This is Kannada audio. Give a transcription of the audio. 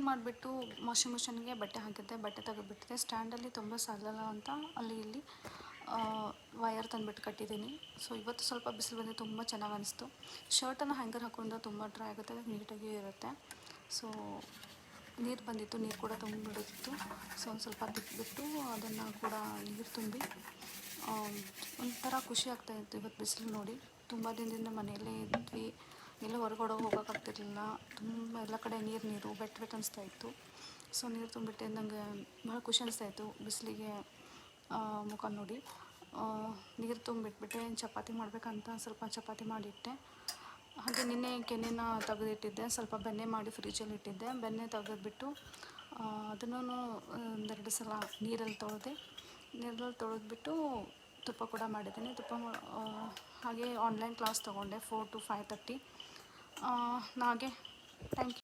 ಕ್ಲೀನ್ ಮಾಡಿಬಿಟ್ಟು ವಾಷಿಂಗ್ ಮಿಷಿನ್ಗೆ ಬಟ್ಟೆ ಹಾಕಿದ್ದೆ, ಬಟ್ಟೆ ತೆಗೆದುಬಿಟ್ಟಿದ್ದೆ. ಸ್ಟ್ಯಾಂಡಲ್ಲಿ ತುಂಬ ಸಾಲಲ್ಲ ಅಂತ ಅಲ್ಲಿ ಇಲ್ಲಿ ವಯರ್ ತಂದುಬಿಟ್ಟು ಕಟ್ಟಿದ್ದೀನಿ. ಸೊ ಇವತ್ತು ಸ್ವಲ್ಪ ಬಿಸಿಲು ಬಂದರೆ ತುಂಬ ಚೆನ್ನಾಗಿ ಅನಿಸ್ತು. ಶರ್ಟನ್ನು ಹ್ಯಾಂಗರ್ ಹಾಕೊಂಡ್ರೆ ತುಂಬ ಡ್ರೈ ಆಗುತ್ತೆ, ನೀಟಾಗಿಯೂ ಇರುತ್ತೆ. ಸೊ ನೀರು ಬಂದಿತ್ತು, ನೀರು ಕೂಡ ತುಂಬಿಬಿಡುತ್ತಿತ್ತು. ಸೊ ಒಂದು ಸ್ವಲ್ಪ ತಿಕ್ಬಿಟ್ಟು ಅದನ್ನು ಕೂಡ ನೀರು ತುಂಬಿ ಒಂಥರ ಖುಷಿ ಆಗ್ತಾಯಿತ್ತು. ಇವತ್ತು ಬಿಸಿಲು ನೋಡಿ, ತುಂಬ ದಿನದಿಂದ ಮನೆಯಲ್ಲೇ ಇದ್ವಿ, ಎಲ್ಲ ಹೊರಗಡೆ ಹೋಗೋಕ್ಕಾಗ್ತಿರ್ಲಿಲ್ಲ. ತುಂಬ ಎಲ್ಲ ಕಡೆ ನೀರು ಬೆಟ್ ಅನಿಸ್ತಾ ಇತ್ತು. ಸೊ ನೀರು ತುಂಬಿಟ್ಟೆ ನನಗೆ ಭಾಳ ಖುಷಿ ಅನಿಸ್ತಾಯಿತ್ತು ಬಿಸಿಲಿಗೆ ಮುಖ ನೋಡಿ. ನೀರು ತುಂಬಿಟ್ಬಿಟ್ಟೆ. ಚಪಾತಿ ಮಾಡಬೇಕಂತ ಸ್ವಲ್ಪ ಚಪಾತಿ ಮಾಡಿಟ್ಟೆ. ಹಾಗೆ ನಿನ್ನೆ ಕೆನೆನ ತೆಗೆದಿಟ್ಟಿದ್ದೆ, ಸ್ವಲ್ಪ ಬೆಣ್ಣೆ ಮಾಡಿ ಫ್ರಿಜ್ಜಲ್ಲಿ ಇಟ್ಟಿದ್ದೆ. ಬೆಣ್ಣೆ ತೆಗೆದ್ಬಿಟ್ಟು ಅದನ್ನು ಒಂದೆರಡು ಸಲ ನೀರಲ್ಲಿ ತೊಳೆದ್ಬಿಟ್ಟು ತುಪ್ಪ ಕೂಡ ಮಾಡಿದ್ದೀನಿ. ಹಾಗೆ ಆನ್ಲೈನ್ ಕ್ಲಾಸ್ ತೊಗೊಂಡೆ 4 to 5:30. ಹಾಗೆ ಥ್ಯಾಂಕ್ ಯು.